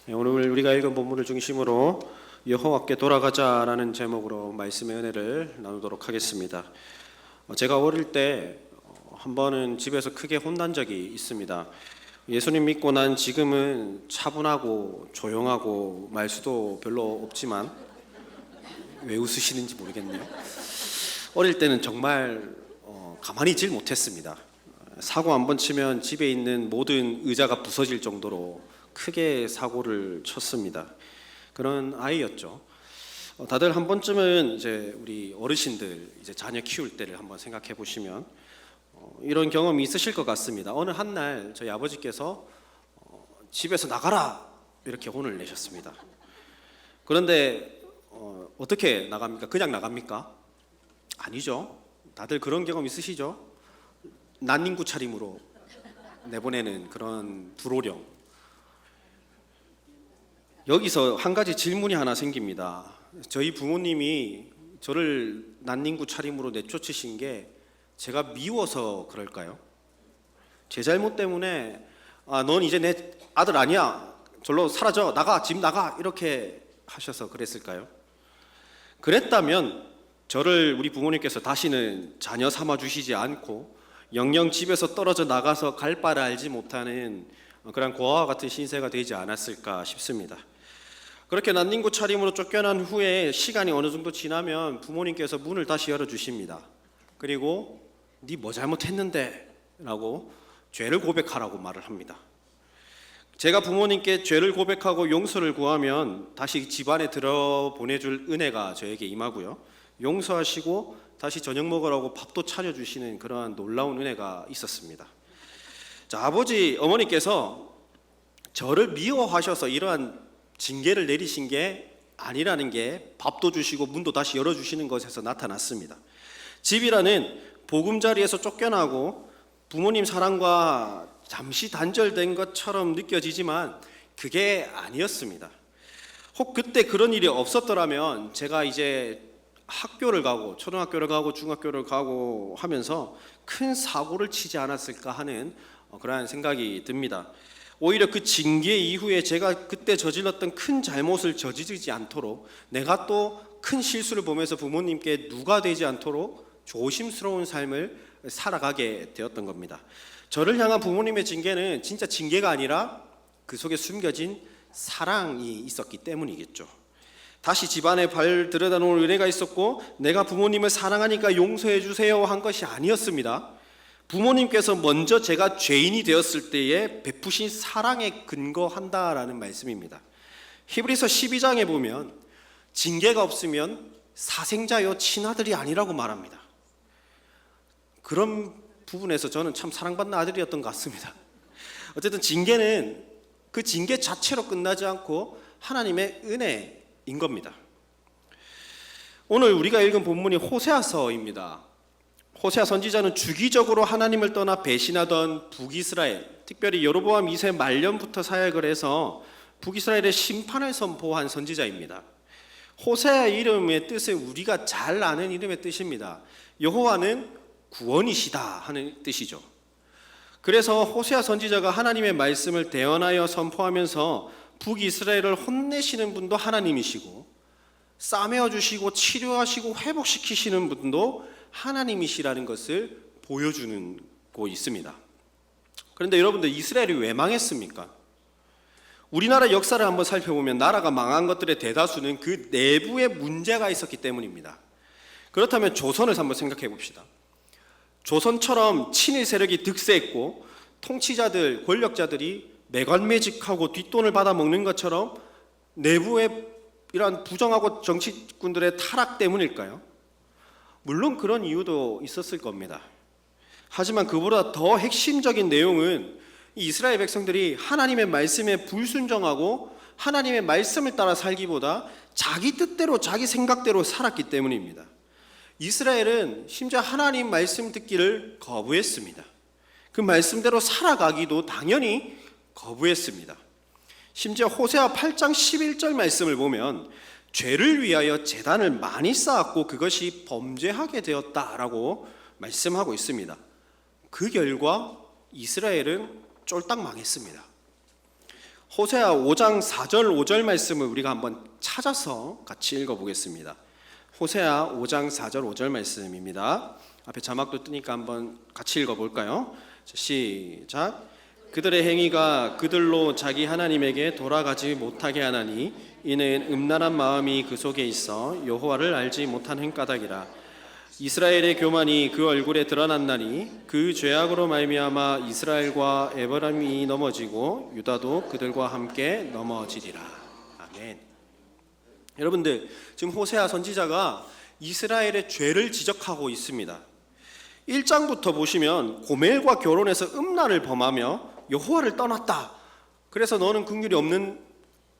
오늘 우리가 읽은 본문을 중심으로 여호와께 돌아가자라는 제목으로 말씀의 은혜를 나누도록 하겠습니다. 제가 어릴 때 한 번은 집에서 크게 혼난 적이 있습니다. 예수님 믿고 난 지금은 차분하고 조용하고 말수도 별로 없지만 왜 웃으시는지 모르겠네요. 어릴 때는 정말 가만히 있질 못했습니다. 사고 한 번 치면 집에 있는 모든 의자가 부서질 정도로 크게 사고를 쳤습니다. 그런 아이였죠. 다들 한 번쯤은 이제 우리 어르신들 이제 자녀 키울 때를 한번 생각해 보시면 이런 경험이 있으실 것 같습니다. 어느 한 날 저희 아버지께서 집에서 나가라 이렇게 혼을 내셨습니다. 그런데 어떻게 나갑니까? 그냥 나갑니까? 아니죠. 다들 그런 경험 있으시죠? 난닝구 차림으로 내보내는 그런 불호령. 여기서 한 가지 질문이 하나 생깁니다. 저희 부모님이 저를 난닝구 차림으로 내쫓으신 게 제가 미워서 그럴까요? 제 잘못 때문에 넌 이제 내 아들 아니야. 절로 사라져. 나가. 집 나가. 이렇게 하셔서 그랬을까요? 그랬다면 저를 우리 부모님께서 다시는 자녀 삼아 주시지 않고 영영 집에서 떨어져 나가서 갈 바를 알지 못하는 그런 고아와 같은 신세가 되지 않았을까 싶습니다. 그렇게 난닝구 차림으로 쫓겨난 후에 시간이 어느 정도 지나면 부모님께서 문을 다시 열어주십니다. 그리고 네 뭐 잘못했는데? 라고 죄를 고백하라고 말을 합니다. 제가 부모님께 죄를 고백하고 용서를 구하면 다시 집안에 들어보내줄 은혜가 저에게 임하고요, 용서하시고 다시 저녁 먹으라고 밥도 차려주시는 그러한 놀라운 은혜가 있었습니다. 자, 어머니께서 저를 미워하셔서 이러한 징계를 내리신 게 아니라는 게 밥도 주시고 문도 다시 열어주시는 것에서 나타났습니다. 집이라는 보금자리에서 쫓겨나고 부모님 사랑과 잠시 단절된 것처럼 느껴지지만 그게 아니었습니다. 혹 그때 그런 일이 없었더라면 제가 이제 학교를 가고 초등학교를 가고 중학교를 가고 하면서 큰 사고를 치지 않았을까 하는 그러한 생각이 듭니다. 오히려 그 징계 이후에 제가 그때 저질렀던 큰 잘못을 저지르지 않도록, 내가 또 큰 실수를 보면서 부모님께 누가 되지 않도록 조심스러운 삶을 살아가게 되었던 겁니다. 저를 향한 부모님의 징계는 진짜 징계가 아니라 그 속에 숨겨진 사랑이 있었기 때문이겠죠. 다시 집안에 발 들여다 놓을 은혜가 있었고 내가 부모님을 사랑하니까 용서해 주세요 한 것이 아니었습니다. 부모님께서 먼저 제가 죄인이 되었을 때에 베푸신 사랑에 근거한다라는 말씀입니다. 히브리서 12장에 보면 징계가 없으면 사생자요 친아들이 아니라고 말합니다. 그런 부분에서 저는 참 사랑받는 아들이었던 것 같습니다. 어쨌든 징계는 그 징계 자체로 끝나지 않고 하나님의 은혜인 겁니다. 오늘 우리가 읽은 본문이 호세아서입니다. 호세아 선지자는 주기적으로 하나님을 떠나 배신하던 북이스라엘, 특별히 여로보암 2세 말년부터 사역을 해서 북이스라엘의 심판을 선포한 선지자입니다. 호세아의 이름의 뜻은 우리가 잘 아는 이름의 뜻입니다. 여호와는 구원이시다 하는 뜻이죠. 그래서 호세아 선지자가 하나님의 말씀을 대언하여 선포하면서 북이스라엘을 혼내시는 분도 하나님이시고 싸매어 주시고 치료하시고 회복시키시는 분도 하나님이시라는 것을 보여주는 곳이 있습니다. 그런데 여러분들, 이스라엘이 왜 망했습니까? 우리나라 역사를 한번 살펴보면 나라가 망한 것들의 대다수는 그 내부에 문제가 있었기 때문입니다. 그렇다면 조선을 한번 생각해 봅시다. 조선처럼 친일 세력이 득세했고 통치자들, 권력자들이 매관매직하고 뒷돈을 받아 먹는 것처럼 내부에 이러한 부정하고 정치꾼들의 타락 때문일까요? 물론 그런 이유도 있었을 겁니다. 하지만 그보다 더 핵심적인 내용은 이스라엘 백성들이 하나님의 말씀에 불순종하고 하나님의 말씀을 따라 살기보다 자기 뜻대로 자기 생각대로 살았기 때문입니다. 이스라엘은 심지어 하나님 말씀 듣기를 거부했습니다. 그 말씀대로 살아가기도 당연히 거부했습니다. 심지어 호세아 8장 11절 말씀을 보면 죄를 위하여 제단을 많이 쌓았고 그것이 범죄하게 되었다라고 말씀하고 있습니다. 그 결과 이스라엘은 쫄딱 망했습니다. 호세아 5장 4절 5절 말씀을 우리가 한번 찾아서 같이 읽어보겠습니다. 호세아 5장 4절 5절 말씀입니다. 앞에 자막도 뜨니까 한번 같이 읽어볼까요? 시작. 그들의 행위가 그들로 자기 하나님에게 돌아가지 못하게 하나니 이는 음란한 마음이 그 속에 있어 여호와를 알지 못한 행까닭이라. 이스라엘의 교만이 그 얼굴에 드러났나니 그 죄악으로 말미암아 이스라엘과 에브라임이 넘어지고 유다도 그들과 함께 넘어지리라. 아멘. 여러분들, 지금 호세아 선지자가 이스라엘의 죄를 지적하고 있습니다. 1장부터 보시면 고멜과 결혼해서 음란을 범하며 여호와를 떠났다. 그래서 너는 긍휼이 없는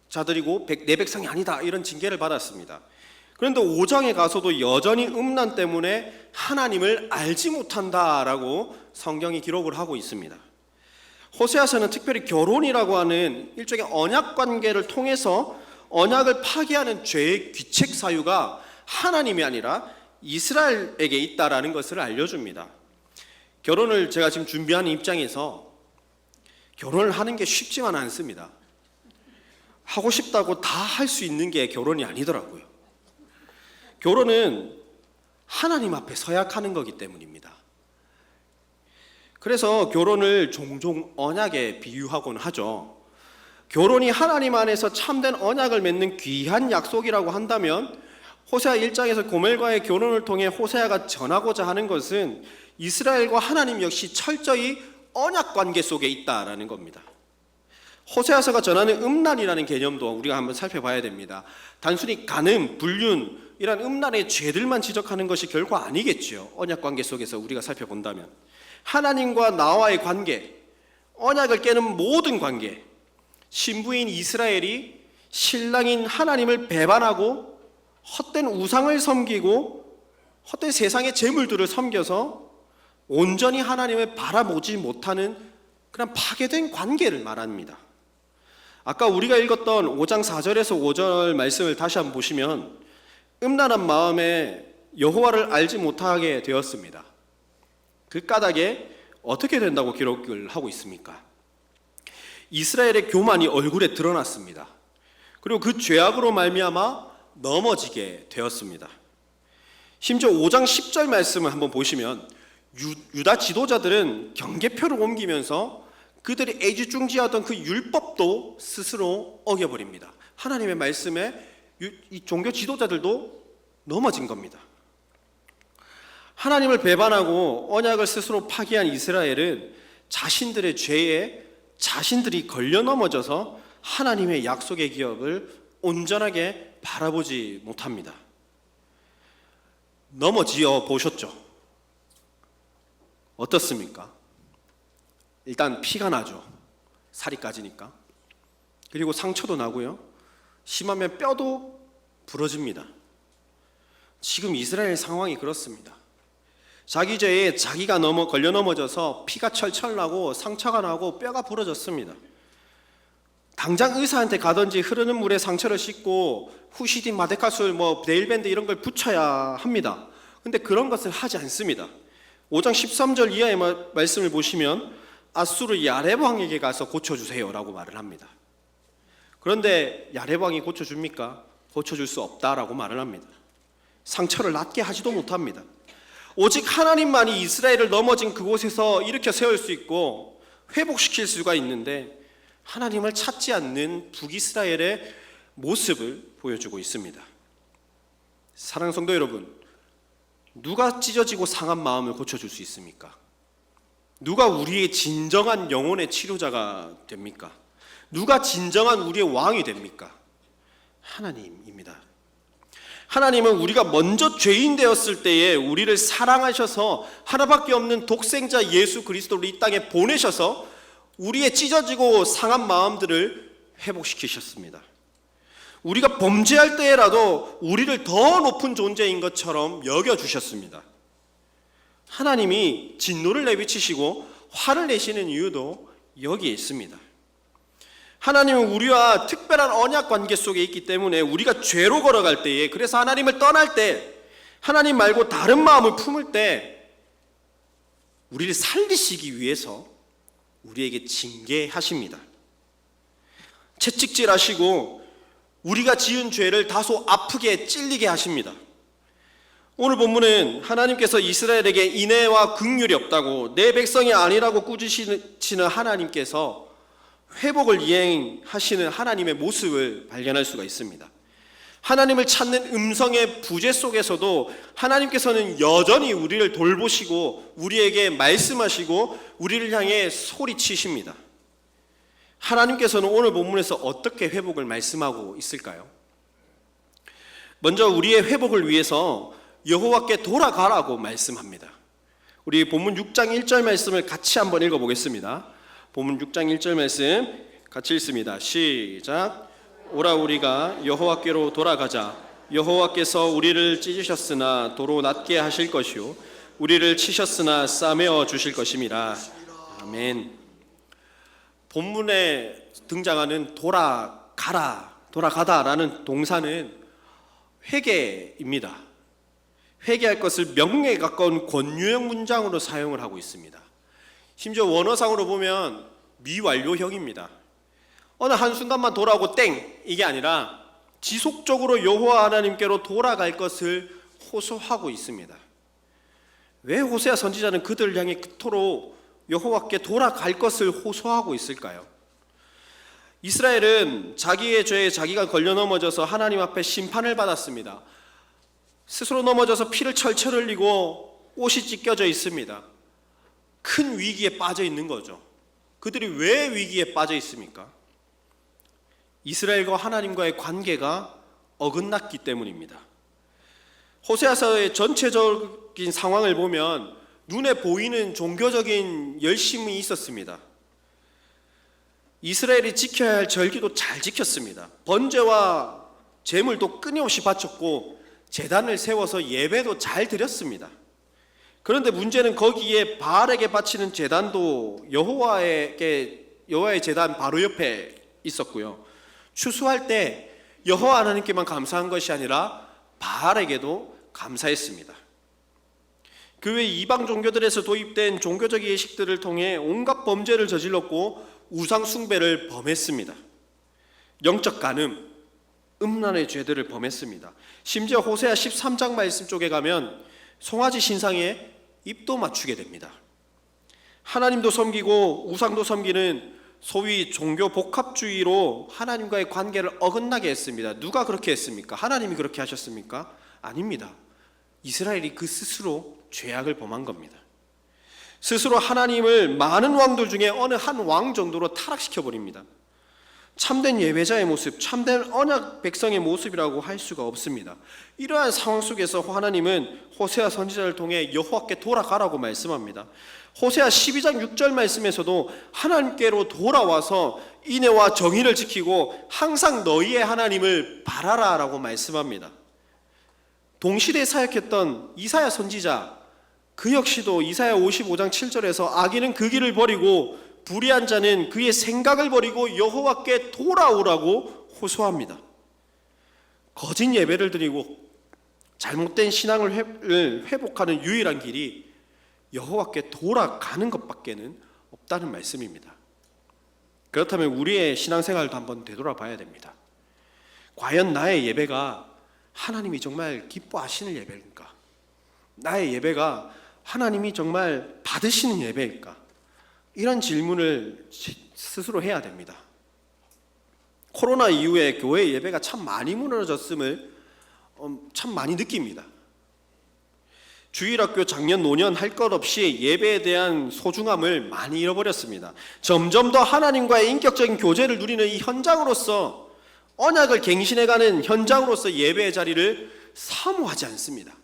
자들이고 내 백성이 아니다. 이런 징계를 받았습니다. 그런데 5장에 가서도 여전히 음란 때문에 하나님을 알지 못한다라고 성경이 기록을 하고 있습니다. 호세아서는 특별히 결혼이라고 하는 일종의 언약 관계를 통해서 언약을 파기하는 죄의 귀책 사유가 하나님이 아니라 이스라엘에게 있다라는 것을 알려줍니다. 결혼을 제가 지금 준비하는 입장에서 결혼을 하는 게 쉽지만 않습니다. 하고 싶다고 다 할 수 있는 게 결혼이 아니더라고요. 결혼은 하나님 앞에 서약하는 거기 때문입니다. 그래서 결혼을 종종 언약에 비유하곤 하죠. 결혼이 하나님 안에서 참된 언약을 맺는 귀한 약속이라고 한다면 호세아 1장에서 고멜과의 결혼을 통해 호세아가 전하고자 하는 것은 이스라엘과 하나님 역시 철저히 언약 관계 속에 있다라는 겁니다. 호세아서가 전하는 음란이라는 개념도 우리가 한번 살펴봐야 됩니다. 단순히 간음, 불륜 이런 음란의 죄들만 지적하는 것이 결코 아니겠죠. 언약 관계 속에서 우리가 살펴본다면 하나님과 나와의 관계, 언약을 깨는 모든 관계, 신부인 이스라엘이 신랑인 하나님을 배반하고 헛된 우상을 섬기고 헛된 세상의 재물들을 섬겨서 온전히 하나님을 바라보지 못하는 그런 파괴된 관계를 말합니다. 아까 우리가 읽었던 5장 4절에서 5절 말씀을 다시 한번 보시면 음란한 마음에 여호와를 알지 못하게 되었습니다. 그 까닭에 어떻게 된다고 기록을 하고 있습니까? 이스라엘의 교만이 얼굴에 드러났습니다. 그리고 그 죄악으로 말미암아 넘어지게 되었습니다. 심지어 5장 10절 말씀을 한번 보시면 유다 지도자들은 경계표를 옮기면서 그들이 애지중지하던 그 율법도 스스로 어겨버립니다. 하나님의 말씀에 이 종교 지도자들도 넘어진 겁니다. 하나님을 배반하고 언약을 스스로 파기한 이스라엘은 자신들의 죄에 자신들이 걸려 넘어져서 하나님의 약속의 기업을 온전하게 바라보지 못합니다. 넘어지어 보셨죠? 어떻습니까? 일단 피가 나죠. 살이 까지니까. 그리고 상처도 나고요. 심하면 뼈도 부러집니다. 지금 이스라엘 상황이 그렇습니다. 자기 죄에 자기가 걸려 넘어져서 피가 철철 나고 상처가 나고 뼈가 부러졌습니다. 당장 의사한테 가든지 흐르는 물에 상처를 씻고 후시딘, 마데카술, 네일밴드 이런 걸 붙여야 합니다. 근데 그런 것을 하지 않습니다. 5장 13절 이하의 말씀을 보시면 아수르 야렙 왕에게 가서 고쳐주세요 라고 말을 합니다. 그런데 야렙 왕이 고쳐줍니까? 고쳐줄 수 없다라고 말을 합니다. 상처를 낫게 하지도 못합니다. 오직 하나님만이 이스라엘을 넘어진 그곳에서 일으켜 세울 수 있고 회복시킬 수가 있는데 하나님을 찾지 않는 북이스라엘의 모습을 보여주고 있습니다. 사랑하는 성도 여러분, 누가 찢어지고 상한 마음을 고쳐줄 수 있습니까? 누가 우리의 진정한 영혼의 치료자가 됩니까? 누가 진정한 우리의 왕이 됩니까? 하나님입니다. 하나님은 우리가 먼저 죄인 되었을 때에 우리를 사랑하셔서 하나밖에 없는 독생자 예수 그리스도를 이 땅에 보내셔서 우리의 찢어지고 상한 마음들을 회복시키셨습니다. 우리가 범죄할 때라도 우리를 더 높은 존재인 것처럼 여겨주셨습니다. 하나님이 진노를 내비치시고 화를 내시는 이유도 여기에 있습니다. 하나님은 우리와 특별한 언약 관계 속에 있기 때문에 우리가 죄로 걸어갈 때에, 그래서 하나님을 떠날 때, 하나님 말고 다른 마음을 품을 때 우리를 살리시기 위해서 우리에게 징계하십니다. 채찍질하시고 우리가 지은 죄를 다소 아프게 찔리게 하십니다. 오늘 본문은 하나님께서 이스라엘에게 인애와 긍휼이 없다고, 내 백성이 아니라고 꾸짖으시는 하나님께서 회복을 이행하시는 하나님의 모습을 발견할 수가 있습니다. 하나님을 찾는 음성의 부재 속에서도 하나님께서는 여전히 우리를 돌보시고 우리에게 말씀하시고 우리를 향해 소리치십니다. 하나님께서는 오늘 본문에서 어떻게 회복을 말씀하고 있을까요? 먼저 우리의 회복을 위해서 여호와께 돌아가라고 말씀합니다. 우리 본문 6장 1절 말씀을 같이 한번 읽어보겠습니다. 본문 6장 1절 말씀 같이 읽습니다. 시작. 오라 우리가 여호와께로 돌아가자. 여호와께서 우리를 찢으셨으나 도로 낫게 하실 것이요 우리를 치셨으나 싸매어 주실 것임이라. 아멘. 본문에 등장하는 돌아가다라는 동사는 회개입니다. 회개할 것을 명령에 가까운 권유형 문장으로 사용을 하고 있습니다. 심지어 원어상으로 보면 미완료형입니다. 어느 한순간만 돌아오고 땡 이게 아니라 지속적으로 여호와 하나님께로 돌아갈 것을 호소하고 있습니다. 왜 호세아 선지자는 그들을 향해 그토록 여호와께 돌아갈 것을 호소하고 있을까요? 이스라엘은 자기의 죄에 자기가 걸려 넘어져서 하나님 앞에 심판을 받았습니다. 스스로 넘어져서 피를 철철 흘리고 옷이 찢겨져 있습니다. 큰 위기에 빠져 있는 거죠. 그들이 왜 위기에 빠져 있습니까? 이스라엘과 하나님과의 관계가 어긋났기 때문입니다. 호세아서의 전체적인 상황을 보면 눈에 보이는 종교적인 열심이 있었습니다. 이스라엘이 지켜야 할 절기도 잘 지켰습니다. 번제와 제물도 끊임없이 바쳤고 제단을 세워서 예배도 잘 드렸습니다. 그런데 문제는 거기에 바알에게 바치는 제단도 여호와의 제단 바로 옆에 있었고요. 추수할 때 여호와 하나님께만 감사한 것이 아니라 바알에게도 감사했습니다. 그 외 이방 종교들에서 도입된 종교적 예식들을 통해 온갖 범죄를 저질렀고 우상 숭배를 범했습니다. 영적 간음, 음란의 죄들을 범했습니다. 심지어 호세아 13장 말씀 쪽에 가면 송아지 신상에 입도 맞추게 됩니다. 하나님도 섬기고 우상도 섬기는 소위 종교 복합주의로 하나님과의 관계를 어긋나게 했습니다. 누가 그렇게 했습니까? 하나님이 그렇게 하셨습니까? 아닙니다. 이스라엘이 그 스스로 죄악을 범한 겁니다. 스스로 하나님을 많은 왕들 중에 어느 한 왕 정도로 타락시켜 버립니다. 참된 예배자의 모습, 참된 언약 백성의 모습이라고 할 수가 없습니다. 이러한 상황 속에서 하나님은 호세아 선지자를 통해 여호와께 돌아가라고 말씀합니다. 호세아 12장 6절 말씀에서도 하나님께로 돌아와서 인애와 정의를 지키고 항상 너희의 하나님을 바라라 라고 말씀합니다. 동시대에 사역했던 이사야 선지자, 그 역시도 이사야 55장 7절에서 악인은 그 길을 버리고 불의한 자는 그의 생각을 버리고 여호와께 돌아오라고 호소합니다. 거짓 예배를 드리고 잘못된 신앙을 회복하는 유일한 길이 여호와께 돌아가는 것밖에는 없다는 말씀입니다. 그렇다면 우리의 신앙생활도 한번 되돌아봐야 됩니다. 과연 나의 예배가 하나님이 정말 기뻐하시는 예배일까? 나의 예배가 하나님이 정말 받으시는 예배일까? 이런 질문을 스스로 해야 됩니다. 코로나 이후에 교회 예배가 참 많이 무너졌음을 참 많이 느낍니다. 주일학교 작년 노년 할 것 없이 예배에 대한 소중함을 많이 잃어버렸습니다. 점점 더 하나님과의 인격적인 교제를 누리는 이 현장으로서, 언약을 갱신해가는 현장으로서 예배의 자리를 사모하지 않습니다.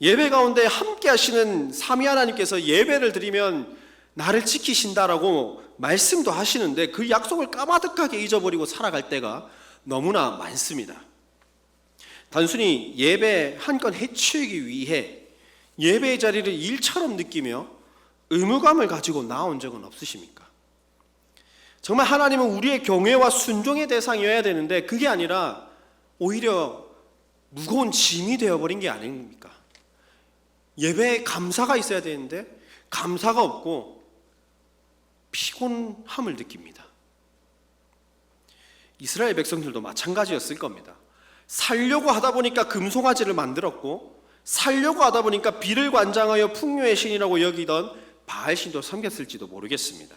예배 가운데 함께 하시는 삼위 하나님께서 예배를 드리면 나를 지키신다라고 말씀도 하시는데 그 약속을 까마득하게 잊어버리고 살아갈 때가 너무나 많습니다. 단순히 예배 한 건 해치우기 위해 예배의 자리를 일처럼 느끼며 의무감을 가지고 나온 적은 없으십니까? 정말 하나님은 우리의 경외와 순종의 대상이어야 되는데 그게 아니라 오히려 무거운 짐이 되어버린 게 아닙니까? 예배에 감사가 있어야 되는데 감사가 없고 피곤함을 느낍니다. 이스라엘 백성들도 마찬가지였을 겁니다. 살려고 하다 보니까 금송아지를 만들었고, 살려고 하다 보니까 비를 관장하여 풍요의 신이라고 여기던 바알 신도 섬겼을지도 모르겠습니다.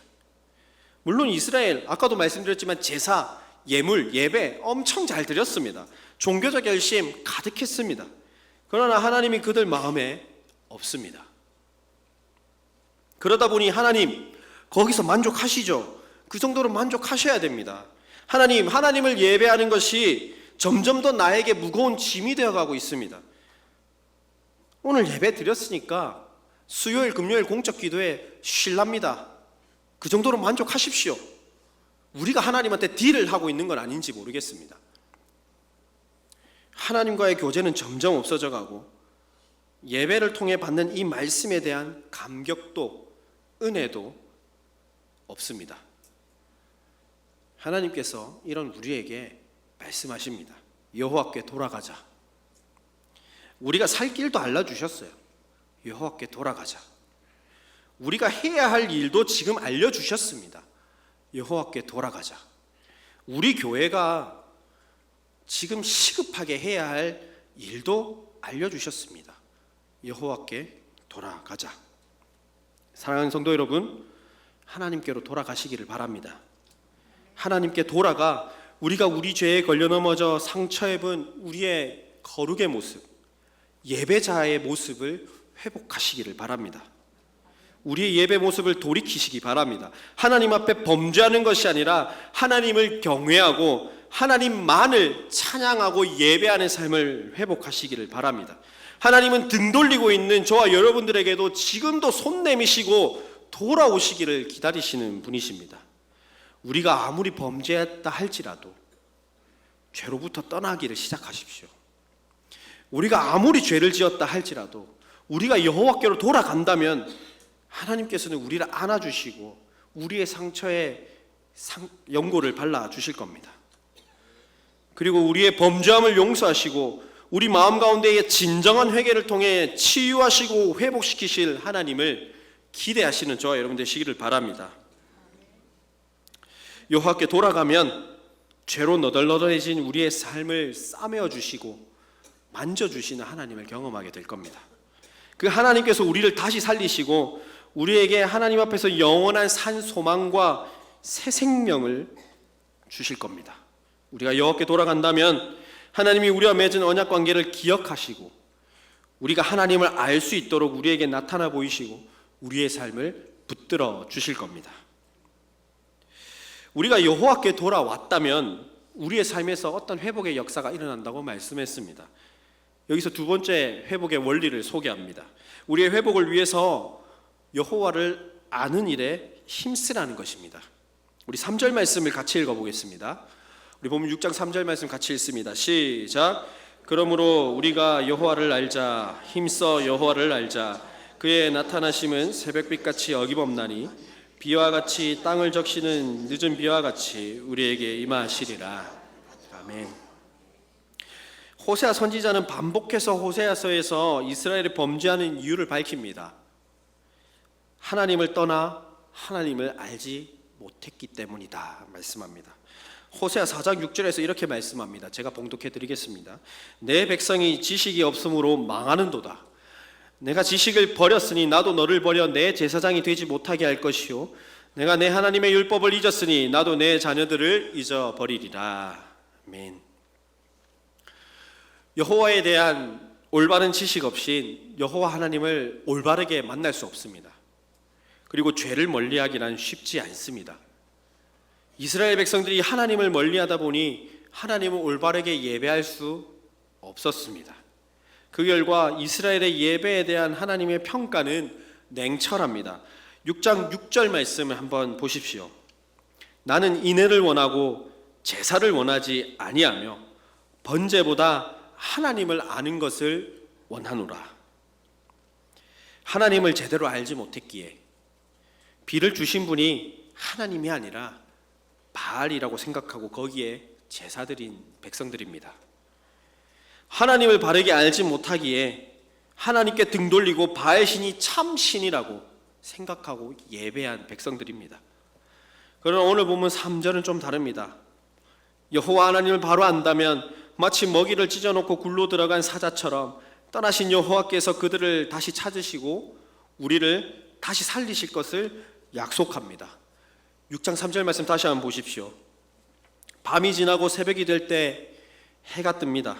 물론 이스라엘, 아까도 말씀드렸지만 제사, 예물, 예배 엄청 잘 드렸습니다. 종교적 열심 가득했습니다. 그러나 하나님이 그들 마음에 없습니다. 그러다 보니 하나님 거기서 만족하시죠? 그 정도로 만족하셔야 됩니다. 하나님을 예배하는 것이 점점 더 나에게 무거운 짐이 되어가고 있습니다. 오늘 예배 드렸으니까 수요일, 금요일 공적 기도에 쉴랍니다. 그 정도로 만족하십시오. 우리가 하나님한테 딜을 하고 있는 건 아닌지 모르겠습니다. 하나님과의 교제는 점점 없어져 가고 예배를 통해 받는 이 말씀에 대한 감격도 은혜도 없습니다. 하나님께서 이런 우리에게 말씀하십니다. 여호와께 돌아가자. 우리가 살 길도 알려주셨어요. 여호와께 돌아가자. 우리가 해야 할 일도 지금 알려주셨습니다. 여호와께 돌아가자. 우리 교회가 지금 시급하게 해야 할 일도 알려주셨습니다. 여호와께 돌아가자. 사랑하는 성도 여러분, 하나님께로 돌아가시기를 바랍니다. 하나님께 돌아가 우리가 우리 죄에 걸려 넘어져 상처 입은 우리의 거룩의 모습, 예배자의 모습을 회복하시기를 바랍니다. 우리의 예배 모습을 돌이키시기 바랍니다. 하나님 앞에 범죄하는 것이 아니라 하나님을 경외하고 하나님만을 찬양하고 예배하는 삶을 회복하시기를 바랍니다. 하나님은 등 돌리고 있는 저와 여러분들에게도 지금도 손 내미시고 돌아오시기를 기다리시는 분이십니다. 우리가 아무리 범죄했다 할지라도 죄로부터 떠나기를 시작하십시오. 우리가 아무리 죄를 지었다 할지라도 우리가 여호와께로 돌아간다면 하나님께서는 우리를 안아주시고 우리의 상처에 연고를 발라주실 겁니다. 그리고 우리의 범죄함을 용서하시고 우리 마음 가운데의 진정한 회개를 통해 치유하시고 회복시키실 하나님을 기대하시는 저와 여러분 되시기를 바랍니다. 여호와께 돌아가면 죄로 너덜너덜해진 우리의 삶을 싸매어 주시고 만져주시는 하나님을 경험하게 될 겁니다. 그 하나님께서 우리를 다시 살리시고 우리에게 하나님 앞에서 영원한 산 소망과 새 생명을 주실 겁니다. 우리가 여호와께 돌아간다면 하나님이 우리와 맺은 언약 관계를 기억하시고 우리가 하나님을 알 수 있도록 우리에게 나타나 보이시고 우리의 삶을 붙들어 주실 겁니다. 우리가 여호와께 돌아왔다면 우리의 삶에서 어떤 회복의 역사가 일어난다고 말씀했습니다. 여기서 두 번째 회복의 원리를 소개합니다. 우리의 회복을 위해서 여호와를 아는 일에 힘쓰라는 것입니다. 우리 3절 말씀을 같이 읽어보겠습니다. 우리 보면 6장 3절 말씀 같이 읽습니다. 시작. 그러므로 우리가 여호와를 알자. 힘써 여호와를 알자. 그의 나타나심은 새벽빛같이 어김없나니 비와 같이 땅을 적시는 늦은 비와 같이 우리에게 임하시리라. 아멘. 호세아 선지자는 반복해서 호세아서에서 이스라엘이 범죄하는 이유를 밝힙니다. 하나님을 떠나 하나님을 알지 못했기 때문이다 말씀합니다. 호세아 4장 6절에서 이렇게 말씀합니다. 제가 봉독해 드리겠습니다. 내 백성이 지식이 없으므로 망하는도다. 내가 지식을 버렸으니 나도 너를 버려 내 제사장이 되지 못하게 할 것이요 내가 내 하나님의 율법을 잊었으니 나도 내 자녀들을 잊어버리리라. 아멘. 여호와에 대한 올바른 지식 없이 여호와 하나님을 올바르게 만날 수 없습니다. 그리고 죄를 멀리하기란 쉽지 않습니다. 이스라엘 백성들이 하나님을 멀리하다 보니 하나님을 올바르게 예배할 수 없었습니다. 그 결과 이스라엘의 예배에 대한 하나님의 평가는 냉철합니다. 6장 6절 말씀을 한번 보십시오. 나는 인애를 원하고 제사를 원하지 아니하며 번제보다 하나님을 아는 것을 원하노라. 하나님을 제대로 알지 못했기에 비를 주신 분이 하나님이 아니라 바알이라고 생각하고 거기에 제사드린 백성들입니다. 하나님을 바르게 알지 못하기에 하나님께 등 돌리고 바알 신이 참 신이라고 생각하고 예배한 백성들입니다. 그러나 오늘 보면 3절은 좀 다릅니다. 여호와 하나님을 바로 안다면 마치 먹이를 찢어놓고 굴로 들어간 사자처럼 떠나신 여호와께서 그들을 다시 찾으시고 우리를 다시 살리실 것을 약속합니다. 6장 3절 말씀 다시 한번 보십시오. 밤이 지나고 새벽이 될 때 해가 뜹니다.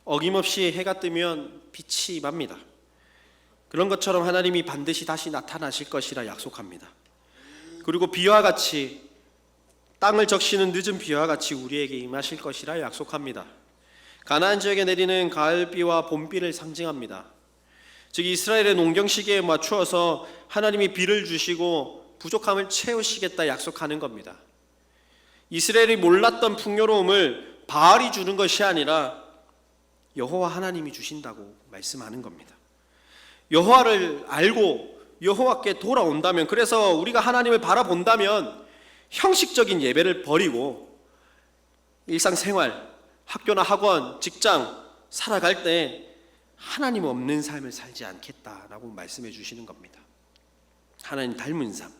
어김없이 해가 뜨면 빛이 맙니다. 그런 것처럼 하나님이 반드시 다시 나타나실 것이라 약속합니다. 그리고 비와 같이, 땅을 적시는 늦은 비와 같이 우리에게 임하실 것이라 약속합니다. 가나안 지역에 내리는 가을비와 봄비를 상징합니다. 즉 이스라엘의 농경 시기에 맞추어서 하나님이 비를 주시고 부족함을 채우시겠다 약속하는 겁니다. 이스라엘이 몰랐던 풍요로움을 바알이 주는 것이 아니라 여호와 하나님이 주신다고 말씀하는 겁니다. 여호와를 알고 여호와께 돌아온다면, 그래서 우리가 하나님을 바라본다면 형식적인 예배를 버리고 일상생활, 학교나 학원, 직장 살아갈 때 하나님 없는 삶을 살지 않겠다라고 말씀해 주시는 겁니다. 하나님 닮은 삶,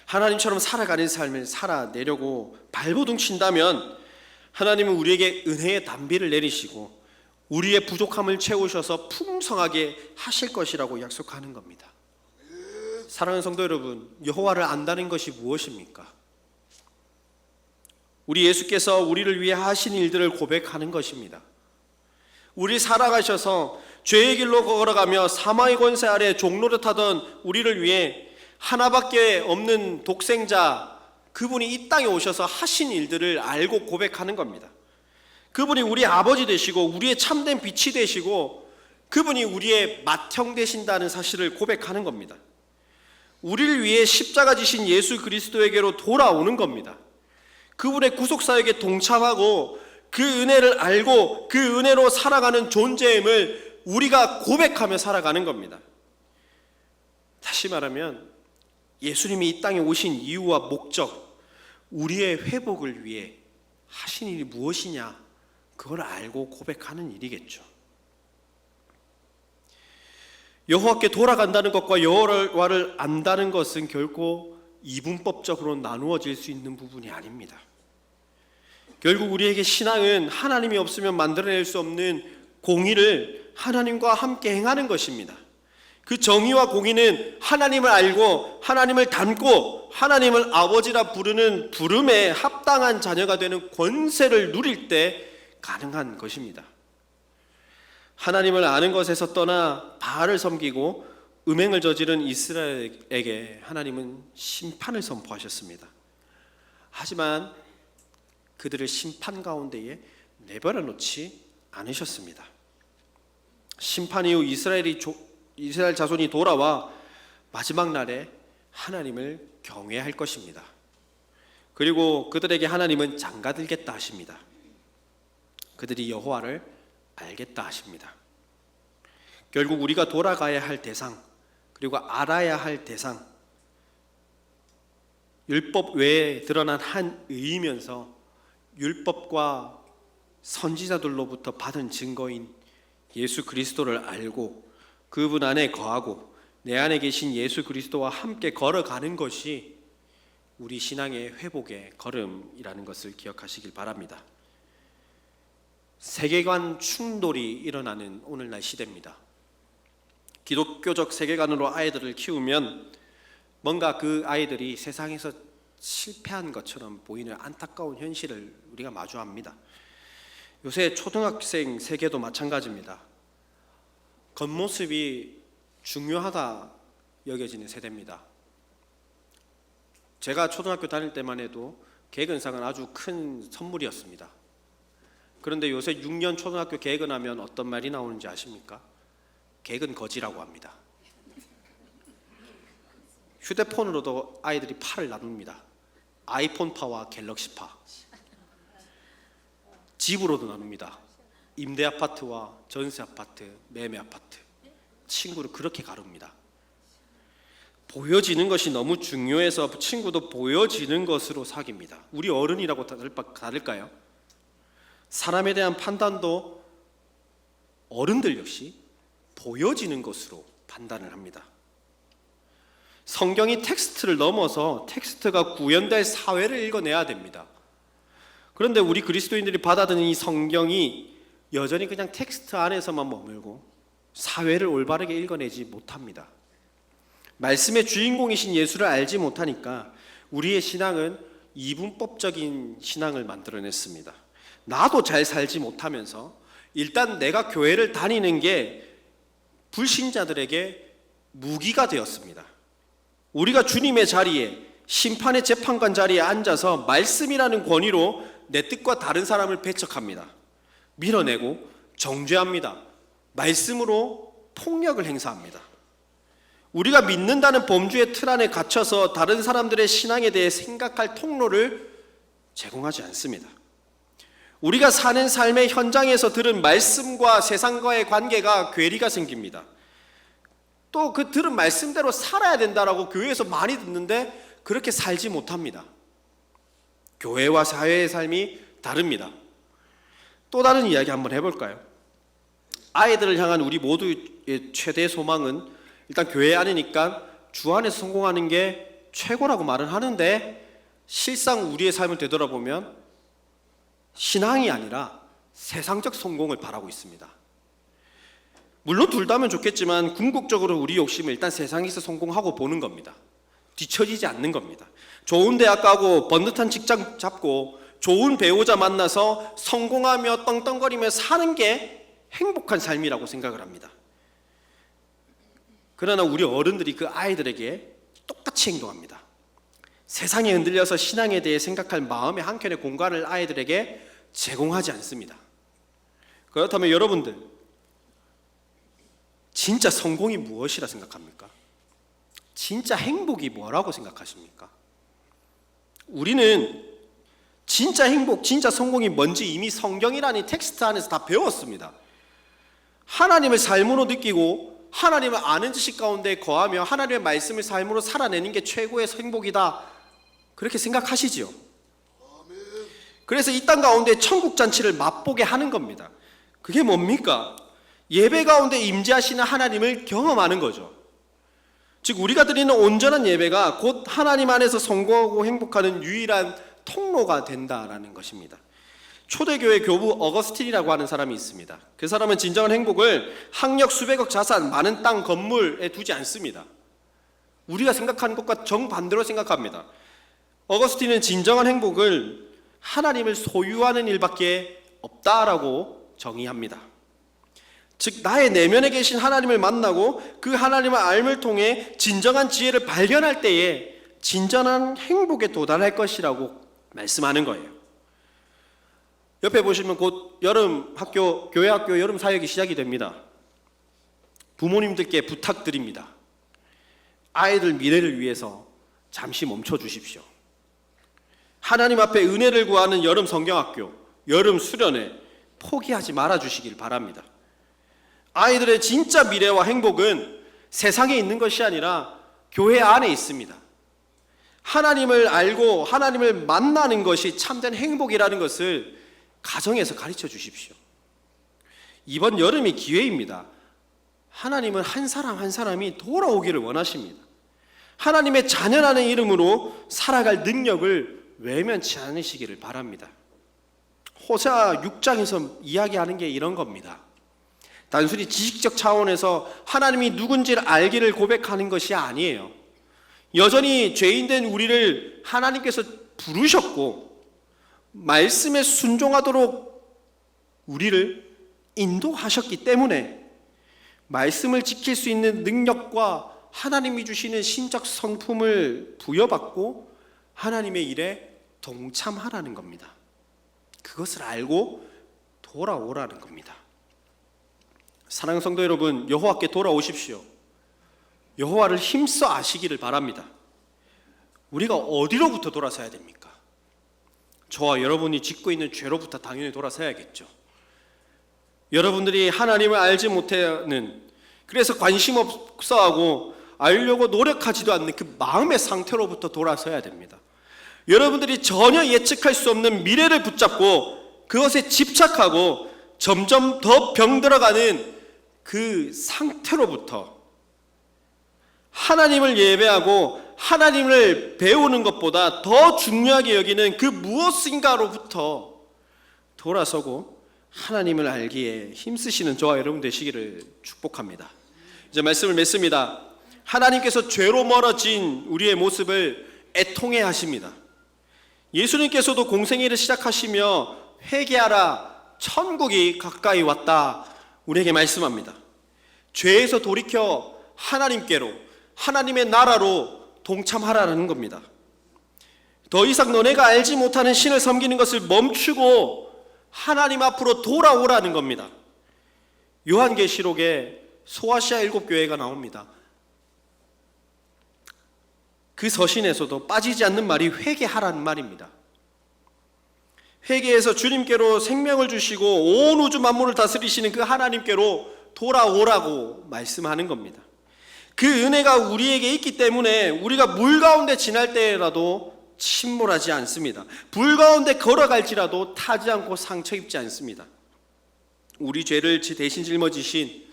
하나님처럼 살아가는 삶을 살아내려고 발버둥 친다면 하나님은 우리에게 은혜의 단비를 내리시고 우리의 부족함을 채우셔서 풍성하게 하실 것이라고 약속하는 겁니다. 사랑하는 성도 여러분, 여호와를 안다는 것이 무엇입니까? 우리 예수께서 우리를 위해 하신 일들을 고백하는 것입니다. 우리 살아가셔서 죄의 길로 걸어가며 사망의 권세 아래 종노릇하던 우리를 위해 하나밖에 없는 독생자, 그분이 이 땅에 오셔서 하신 일들을 알고 고백하는 겁니다. 그분이 우리 아버지 되시고 우리의 참된 빛이 되시고 그분이 우리의 맏형 되신다는 사실을 고백하는 겁니다. 우리를 위해 십자가 지신 예수 그리스도에게로 돌아오는 겁니다. 그분의 구속사역에 동참하고 그 은혜를 알고 그 은혜로 살아가는 존재임을 우리가 고백하며 살아가는 겁니다. 다시 말하면 예수님이 이 땅에 오신 이유와 목적, 우리의 회복을 위해 하신 일이 무엇이냐, 그걸 알고 고백하는 일이겠죠. 여호와께 돌아간다는 것과 여호와를 안다는 것은 결코 이분법적으로 나누어질 수 있는 부분이 아닙니다. 결국 우리에게 신앙은 하나님이 없으면 만들어낼 수 없는 공의를 하나님과 함께 행하는 것입니다. 그 정의와 공의는 하나님을 알고 하나님을 닮고 하나님을 아버지라 부르는 부름에 합당한 자녀가 되는 권세를 누릴 때 가능한 것입니다. 하나님을 아는 것에서 떠나 바알을 섬기고 음행을 저지른 이스라엘에게 하나님은 심판을 선포하셨습니다. 하지만 그들을 심판 가운데에 내버려 놓지 않으셨습니다. 심판 이후 이스라엘 자손이 돌아와 마지막 날에 하나님을 경외할 것입니다. 그리고 그들에게 하나님은 장가들겠다 하십니다. 그들이 여호와를 알겠다 하십니다. 결국 우리가 돌아가야 할 대상, 그리고 알아야 할 대상, 율법 외에 드러난 한 의이면서 율법과 선지자들로부터 받은 증거인 예수 그리스도를 알고 그분 안에 거하고 내 안에 계신 예수 그리스도와 함께 걸어가는 것이 우리 신앙의 회복의 걸음이라는 것을 기억하시길 바랍니다. 세계관 충돌이 일어나는 오늘날 시대입니다. 기독교적 세계관으로 아이들을 키우면 뭔가 그 아이들이 세상에서 실패한 것처럼 보이는 안타까운 현실을 우리가 마주합니다. 요새 초등학생 세계도 마찬가지입니다. 겉모습이 중요하다 여겨지는 세대입니다. 제가 초등학교 다닐 때만 해도 개근상은 아주 큰 선물이었습니다. 그런데 요새 6년 초등학교 개근하면 어떤 말이 나오는지 아십니까? 개근 거지라고 합니다. 휴대폰으로도 아이들이 파를 나눕니다. 아이폰파와 갤럭시파. 집으로도 나눕니다. 임대 아파트와 전세 아파트, 매매 아파트. 친구를 그렇게 가릅니다. 보여지는 것이 너무 중요해서 친구도 보여지는 것으로 사귀입니다. 우리 어른이라고 다를까요? 사람에 대한 판단도 어른들 역시 보여지는 것으로 판단을 합니다. 성경이 텍스트를 넘어서 텍스트가 구현될 사회를 읽어내야 됩니다. 그런데 우리 그리스도인들이 받아들인 이 성경이 여전히 그냥 텍스트 안에서만 머물고 사회를 올바르게 읽어내지 못합니다. 말씀의 주인공이신 예수를 알지 못하니까 우리의 신앙은 이분법적인 신앙을 만들어냈습니다. 나도 잘 살지 못하면서 일단 내가 교회를 다니는 게 불신자들에게 무기가 되었습니다. 우리가 주님의 자리에, 심판의 재판관 자리에 앉아서 말씀이라는 권위로 내 뜻과 다른 사람을 배척합니다. 밀어내고 정죄합니다. 말씀으로 폭력을 행사합니다. 우리가 믿는다는 범주의 틀 안에 갇혀서 다른 사람들의 신앙에 대해 생각할 통로를 제공하지 않습니다. 우리가 사는 삶의 현장에서 들은 말씀과 세상과의 관계가 괴리가 생깁니다. 또 그 들은 말씀대로 살아야 된다라고 교회에서 많이 듣는데 그렇게 살지 못합니다. 교회와 사회의 삶이 다릅니다. 또 다른 이야기 한번 해볼까요? 아이들을 향한 우리 모두의 최대 소망은 일단 교회 안이니까 주 안에서 성공하는 게 최고라고 말은 하는데 실상 우리의 삶을 되돌아보면 신앙이 아니라 세상적 성공을 바라고 있습니다. 물론 둘 다면 좋겠지만 궁극적으로 우리 욕심은 일단 세상에서 성공하고 보는 겁니다. 뒤처지지 않는 겁니다. 좋은 대학 가고 번듯한 직장 잡고 좋은 배우자 만나서 성공하며 떵떵거리며 사는 게 행복한 삶이라고 생각을 합니다. 그러나 우리 어른들이 그 아이들에게 똑같이 행동합니다. 세상에 흔들려서 신앙에 대해 생각할 마음의 한켠의 공간을 아이들에게 제공하지 않습니다. 그렇다면 여러분들 진짜 성공이 무엇이라 생각합니까? 진짜 행복이 뭐라고 생각하십니까? 우리는 진짜 행복, 진짜 성공이 뭔지 이미 성경이라는 텍스트 안에서 다 배웠습니다. 하나님을 삶으로 느끼고 하나님을 아는 지식 가운데 거하며 하나님의 말씀을 삶으로 살아내는 게 최고의 행복이다, 그렇게 생각하시지요. 그래서 이 땅 가운데 천국 잔치를 맛보게 하는 겁니다. 그게 뭡니까? 예배 가운데 임재하시는 하나님을 경험하는 거죠. 즉 우리가 드리는 온전한 예배가 곧 하나님 안에서 성공하고 행복하는 유일한 통로가 된다라는 것입니다. 초대교회 교부 어거스틴이라고 하는 사람이 있습니다. 그 사람은 진정한 행복을 학력 수백억 자산 많은 땅 건물에 두지 않습니다. 우리가 생각하는 것과 정반대로 생각합니다. 어거스틴은 진정한 행복을 하나님을 소유하는 일밖에 없다라고 정의합니다. 즉 나의 내면에 계신 하나님을 만나고 그 하나님의 알을 통해 진정한 지혜를 발견할 때에 진정한 행복에 도달할 것이라고 말씀하는 거예요. 옆에 보시면 곧 여름 학교, 교회 학교 여름 사역이 시작이 됩니다. 부모님들께 부탁드립니다. 아이들 미래를 위해서 잠시 멈춰 주십시오. 하나님 앞에 은혜를 구하는 여름 성경학교, 여름 수련회 포기하지 말아 주시길 바랍니다. 아이들의 진짜 미래와 행복은 세상에 있는 것이 아니라 교회 안에 있습니다. 하나님을 알고 하나님을 만나는 것이 참된 행복이라는 것을 가정에서 가르쳐 주십시오. 이번 여름이 기회입니다. 하나님은 한 사람 한 사람이 돌아오기를 원하십니다. 하나님의 자녀라는 이름으로 살아갈 능력을 외면치 않으시기를 바랍니다. 호세아 6장에서 이야기하는 게 이런 겁니다. 단순히 지식적 차원에서 하나님이 누군지를 알기를 고백하는 것이 아니에요. 여전히 죄인된 우리를 하나님께서 부르셨고 말씀에 순종하도록 우리를 인도하셨기 때문에 말씀을 지킬 수 있는 능력과 하나님이 주시는 신적 성품을 부여받고 하나님의 일에 동참하라는 겁니다. 그것을 알고 돌아오라는 겁니다. 사랑하는 성도 여러분, 여호와께 돌아오십시오. 여호와를 힘써 아시기를 바랍니다. 우리가 어디로부터 돌아서야 됩니까? 저와 여러분이 짓고 있는 죄로부터 당연히 돌아서야겠죠. 여러분들이 하나님을 알지 못하는, 그래서 관심 없어하고 알려고 노력하지도 않는 그 마음의 상태로부터 돌아서야 됩니다. 여러분들이 전혀 예측할 수 없는 미래를 붙잡고 그것에 집착하고 점점 더 병들어가는 그 상태로부터 하나님을 예배하고 하나님을 배우는 것보다 더 중요하게 여기는 그 무엇인가로부터 돌아서고 하나님을 알기에 힘쓰시는 저와 여러분 되시기를 축복합니다. 이제 말씀을 맺습니다. 하나님께서 죄로 멀어진 우리의 모습을 애통해 하십니다. 예수님께서도 공생애를 시작하시며 회개하라, 천국이 가까이 왔다 우리에게 말씀합니다. 죄에서 돌이켜 하나님께로, 하나님의 나라로 동참하라는 겁니다. 더 이상 너네가 알지 못하는 신을 섬기는 것을 멈추고 하나님 앞으로 돌아오라는 겁니다. 요한계시록에 소아시아 7교회가 나옵니다. 그 서신에서도 빠지지 않는 말이 회개하라는 말입니다. 회개해서 주님께로 생명을 주시고 온 우주 만물을 다스리시는 그 하나님께로 돌아오라고 말씀하는 겁니다. 그 은혜가 우리에게 있기 때문에 우리가 물 가운데 지날 때라도 침몰하지 않습니다. 불 가운데 걸어갈지라도 타지 않고 상처 입지 않습니다. 우리 죄를 대신 짊어지신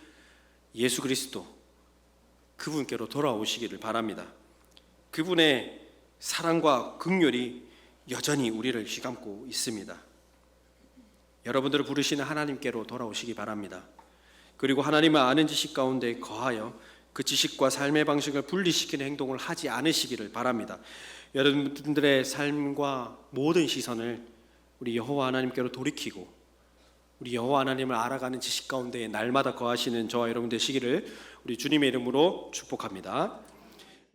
예수 그리스도, 그분께로 돌아오시기를 바랍니다. 그분의 사랑과 긍휼이 여전히 우리를 휘감고 있습니다. 여러분들을 부르시는 하나님께로 돌아오시기 바랍니다. 그리고 하나님을 아는 지식 가운데 거하여 그 지식과 삶의 방식을 분리시키는 행동을 하지 않으시기를 바랍니다. 여러분들의 삶과 모든 시선을 우리 여호와 하나님께로 돌이키고 우리 여호와 하나님을 알아가는 지식 가운데 날마다 거하시는 저와 여러분 되시기를 우리 주님의 이름으로 축복합니다.